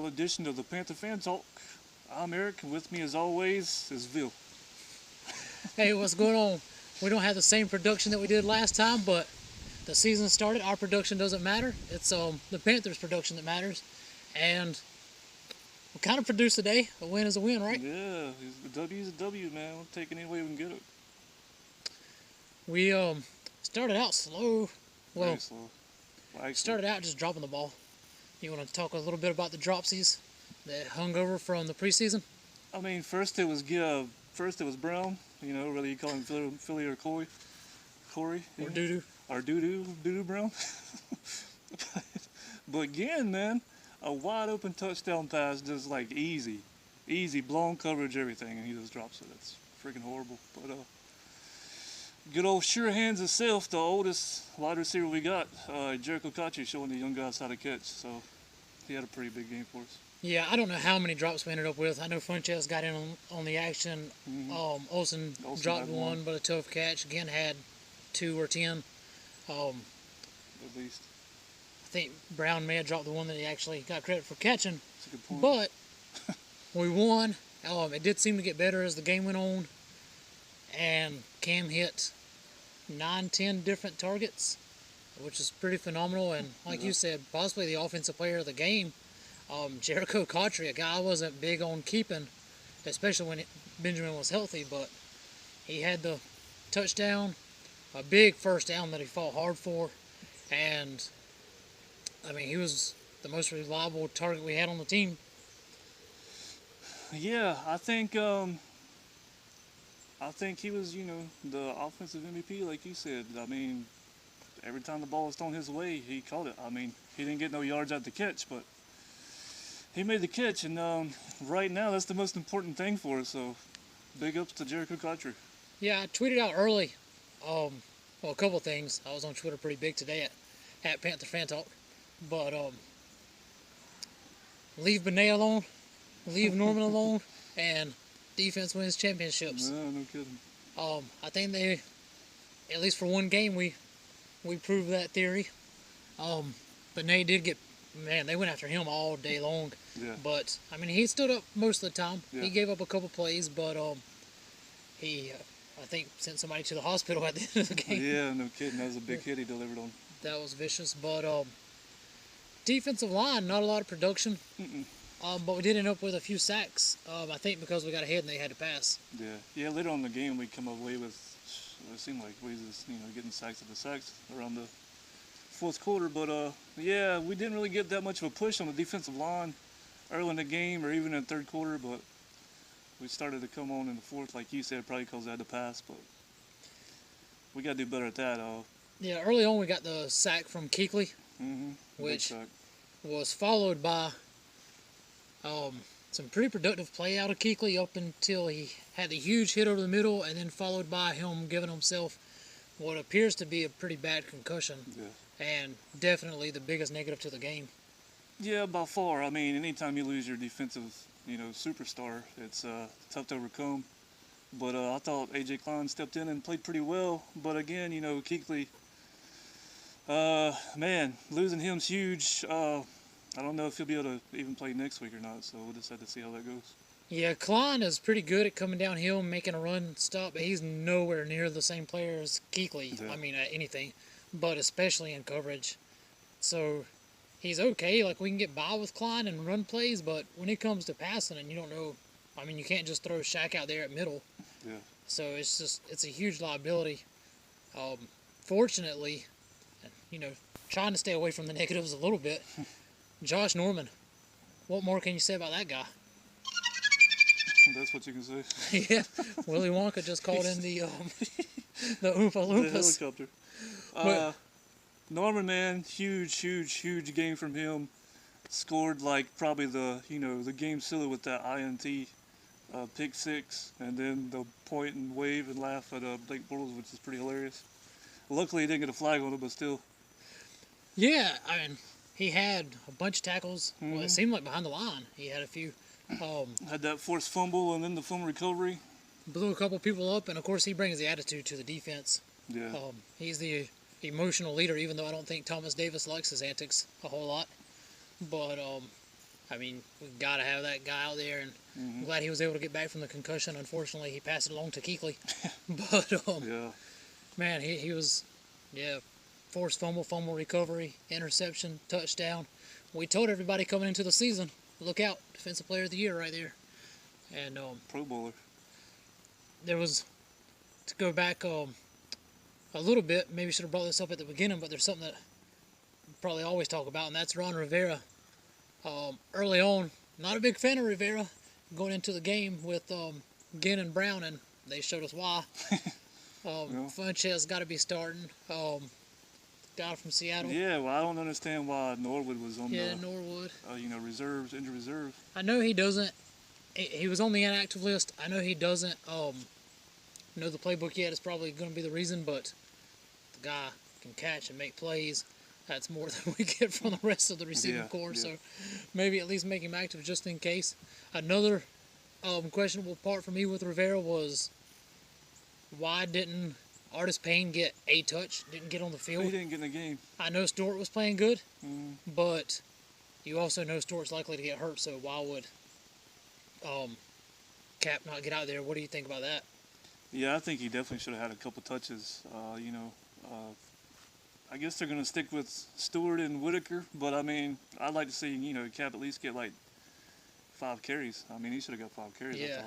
edition of the Panther Fan Talk. I'm Eric, and with me as always is Vil. Hey, what's going on? We don't have the same production that we did last time, but the season started. Our production doesn't matter. It's the Panthers' production that matters. And we kind of produced today. A win is a win, right? Yeah, the W is a W, man. We'll take it any way we can get it. We started out slow. Well, Very slow. started out just dropping the ball. You want to talk a little bit about the dropsies that hung over from the preseason? I mean, first it was Brown. You know, whether you call him Philly or Corey. Or Yeah. doo-doo. Or Doo-Doo Brown. But again, man, a wide open touchdown pass, just like easy, blown coverage, everything, and he just drops it. It's freaking horrible. But good old sure hands himself, the oldest wide receiver we got, Jericho Kachi, showing the young guys how to catch. So he had a pretty big game for us. Yeah, I don't know how many drops we ended up with. I know Funches got in on the action. Olsen dropped had one, but a tough catch. Again, had 2 or 10. At least. I think Brown may have dropped the one that he actually got credit for catching. That's a good point. But we won. It did seem to get better as the game went on. And Cam hit 9-10 different targets, which is pretty phenomenal. And like you said, possibly the offensive player of the game. Jericho Cotry, a guy I wasn't big on keeping, especially when Benjamin was healthy, but he had the touchdown, a big first down that he fought hard for, and I mean, he was the most reliable target we had on the team. Yeah, I think he was, the offensive MVP, like you said. I mean, every time the ball was thrown his way, he caught it. I mean, he didn't get no yards at the catch, but he made the catch, and right now that's the most important thing for us. So, big ups to Jericho Cotry. Yeah, I tweeted out early, well, a couple things. I was on Twitter pretty big today at Panther Fan Talk, but leave Benet alone, leave Norman alone, and defense wins championships. No kidding. I think they, at least for one game, we proved that theory. Benet did get. Man, they went after him all day long. Yeah. But, I mean, he stood up most of the time. Yeah. He gave up a couple plays, but he, I think, sent somebody to the hospital at the end of the game. Yeah, no kidding. That was a big hit he delivered on. That was vicious. But defensive line, not a lot of production. But we did end up with a few sacks, I think because we got ahead and they had to pass. Yeah, later on in the game we come away with, it seemed like we just, getting sacks after sacks around the fourth quarter, but yeah, we didn't really get that much of a push on the defensive line early in the game or even in the third quarter, but we started to come on in the fourth, like you said, probably because they had to pass, but we got to do better at that. Yeah, early on we got the sack from Kuechly, which was followed by some pretty productive play out of Kuechly up until he had the huge hit over the middle, and then followed by him giving himself what appears to be a pretty bad concussion. Yeah. And definitely the biggest negative to the game. Yeah, by far. I mean, anytime you lose your defensive, superstar, it's tough to overcome. But I thought A.J. Klein stepped in and played pretty well. But again, Kuechly, man, losing him's huge. I don't know if he'll be able to even play next week or not, so we'll just have to see how that goes. Yeah, Klein is pretty good at coming downhill and making a run stop, but he's nowhere near the same player as Kuechly. Yeah. I mean, at anything, but especially in coverage. So he's okay. Like, we can get by with Klein and run plays, but when it comes to passing and you don't know, I mean, you can't just throw Shaq out there at middle. Yeah. So it's a huge liability. Fortunately, trying to stay away from the negatives a little bit, Josh Norman, what more can you say about that guy? That's what you can say. Yeah, Willy Wonka just called in the Oompa Loompas. The helicopter. Norman, man, huge game from him. Scored like probably the game sealer with that INT pick six, and then the point and wave and laugh at Blake Bortles, which is pretty hilarious. Luckily, he didn't get a flag on it, but still. Yeah, I mean, he had a bunch of tackles. Well, it seemed like behind the line, he had a few. Had that forced fumble and then the fumble recovery. Blew a couple people up, and of course he brings the attitude to the defense. Yeah. He's the emotional leader, even though I don't think Thomas Davis likes his antics a whole lot. But I mean, we've got to have that guy out there, and I'm glad he was able to get back from the concussion. Unfortunately, he passed it along to Kuechly. But, Yeah. man, he was, forced fumble recovery, interception, touchdown. We told everybody coming into the season, look out, Defensive Player of the Year right there. And Pro Bowler. there was, to go back a little bit, maybe should have brought this up at the beginning, but there's something that we probably always talk about, and that's Ron Rivera. Early on, not a big fan of Rivera going into the game with Ginn and Brown, and they showed us why. Funchess got to be starting. Guy from Seattle. Yeah, well, I don't understand why Norwood was on the Norwood. Reserves, injured reserve. I know he doesn't. He was on the inactive list. I know he doesn't know the playbook yet. It's probably going to be the reason, but the guy can catch and make plays. That's more than we get from the rest of the receiving corps. Yeah. So maybe at least make him active just in case. Another questionable part for me with Rivera was why didn't Artis Payne get a touch? Didn't get on the field. He didn't get in the game. I know Stewart was playing good, but you also know Stewart's likely to get hurt. So why would Cap not get out there? What do you think about that? Yeah, I think he definitely should have had a couple touches. I guess they're going to stick with Stewart and Whitaker, but I mean, I'd like to see, Cap at least get like 5 carries. I mean, he should have got 5 carries. Yeah.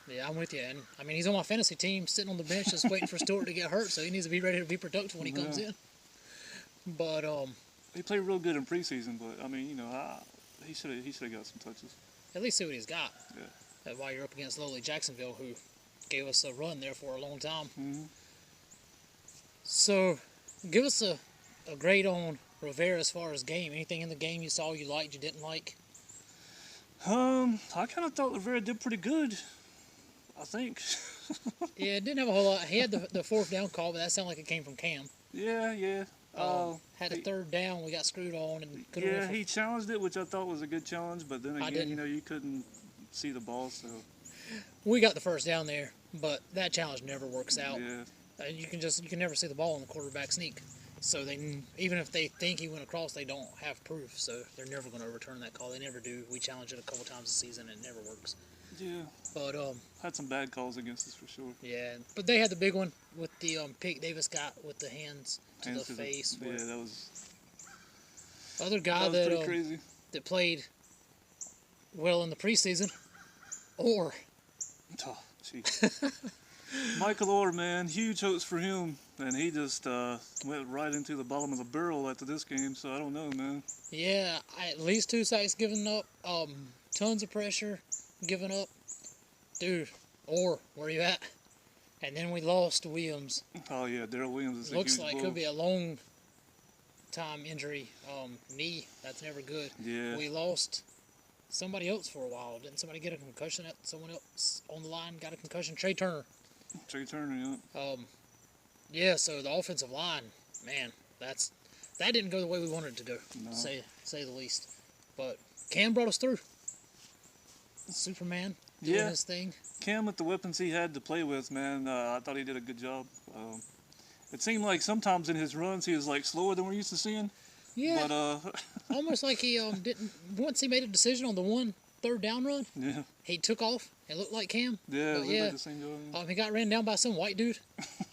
Yeah, I'm with you. And I mean, he's on my fantasy team, sitting on the bench, just waiting for Stewart to get hurt, so he needs to be ready to be productive when he comes in. But he played real good in preseason, but I mean, he should have got some touches. At least see what he's got. Yeah. While you're up against lowly Jacksonville, who gave us a run there for a long time. So, give us a grade on Rivera as far as game. Anything in the game you saw you liked, you didn't like? I kind of thought Rivera did pretty good. I think. Yeah, didn't have a whole lot. He had the 4th down call, but that sounded like it came from Cam. Yeah. Had a 3rd down, we got screwed on. And yeah, he challenged it, which I thought was a good challenge, but then again, you couldn't see the ball, so. We got the 1st down there, but that challenge never works out. Yeah. You can never see the ball in the quarterback sneak. So even if they think he went across, they don't have proof. So they're never going to return that call. They never do. We challenge it a couple times a season, and it never works. Yeah. But had some bad calls against us for sure. Yeah, but they had the big one with the pick Davis got with the hands to the face. Yeah, that was. Other guy pretty crazy. That played well in the preseason, or. Oh, jeez. Michael Orr, man, huge hopes for him, and he just went right into the bottom of the barrel after this game. So I don't know, man. Yeah, at least 2 sacks given up, tons of pressure given up. Dude, Orr, where you at? And then we lost Williams. Oh yeah, Darrell Williams is looks a huge like blow. Could be a long time injury. Knee, that's never good. Yeah. We lost somebody else for a while. Didn't somebody get a concussion? Someone else on the line got a concussion. Trey Turner. Yeah. Yeah, so the offensive line, man, that didn't go the way we wanted it to go. No. Say the least. But Cam brought us through. Superman doing his thing. Cam, with the weapons he had to play with, man, I thought he did a good job. It seemed like sometimes in his runs he was like slower than we're used to seeing. Yeah. But almost like he didn't. Once he made a decision on the 1 3rd down run, yeah. he took off. It looked like Cam. Yeah, but like the same guy. He got ran down by some white dude.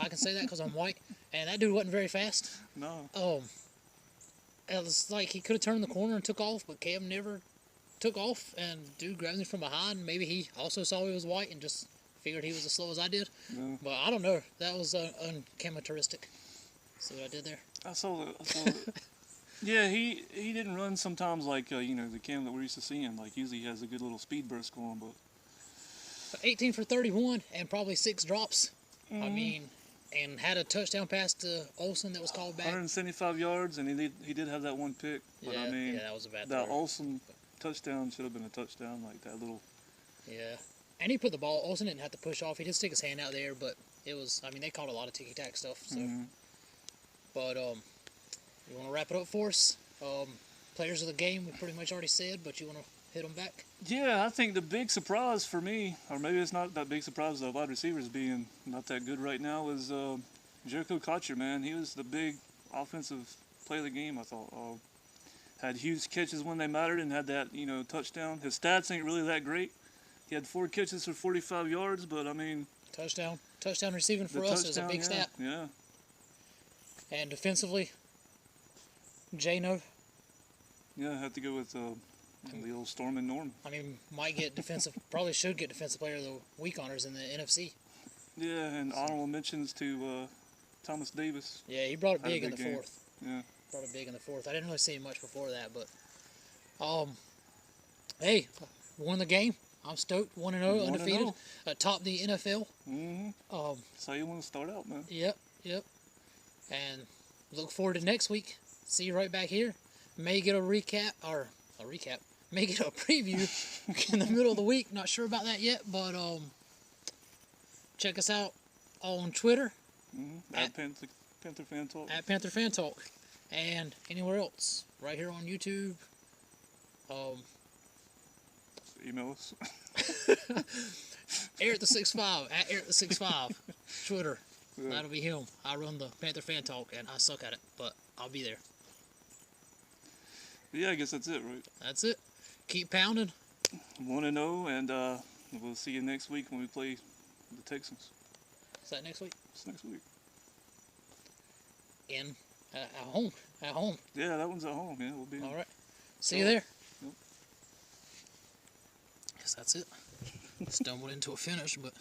I can say that because I'm white, and that dude wasn't very fast. No. It was like he could have turned the corner and took off, but Cam never took off, and dude grabbed him from behind. Maybe he also saw he was white and just figured he was as slow as I did. No. But I don't know. That was uncharacteristic. See what I did there? I saw that. Yeah, he didn't run sometimes like the Cam that we're used to seeing. Like usually he has a good little speed burst going, but 18 for 31 and probably 6 drops. I mean, and had a touchdown pass to Olsen that was called back. 175 yards, and he did have that 1 pick. But I mean, that was a bad that throw. Olsen touchdown should have been a touchdown, like that little. Yeah, and he put the ball. Olsen didn't have to push off. He did stick his hand out there, but it was. I mean, they called a lot of ticky-tack stuff. So, but you want to wrap it up for us? Players of the game, we pretty much already said, but you want to hit them back? Yeah, I think the big surprise for me, or maybe it's not that big surprise, the wide receivers being not that good right now, is Jericho Kotcher, man. He was the big offensive play of the game, I thought. Had huge catches when they mattered and had that, touchdown. His stats ain't really that great. He had 4 catches for 45 yards, but I mean, touchdown receiving the for us is a touchdown, big yeah, stat. Yeah. And defensively, Jano, Yeah, I have to go with the old Storm and Norm. I mean, might get probably should get defensive player of the week honors in the NFC. Yeah, and honorable mentions to Thomas Davis. Yeah, he brought it Had a big in the big game. fourth. Yeah. Brought it big in the fourth. I didn't really see him much before that, but hey, won the game. I'm stoked. 1-0, undefeated, atop the NFL. Mm-hmm. That's how you want to start out, man. Yep. And look forward to next week. See you right back here. May get a may get a preview in the middle of the week. Not sure about that yet, but check us out on Twitter At Panther Fan Talk. at Panther Fan Talk, and anywhere else, right here on YouTube. Email us. Eric the 65 at Eric the 65 Twitter. Yeah. That'll be him. I run the Panther Fan Talk, and I suck at it, but I'll be there. Yeah, I guess that's it, right? That's it. Keep pounding. 1-0, and we'll see you next week when we play the Texans. Is that next week? It's next week. At home. At home. Yeah, that one's at home. Yeah, we'll be. All right. See you there. Yep. Guess that's it. Stumbled into a finish, but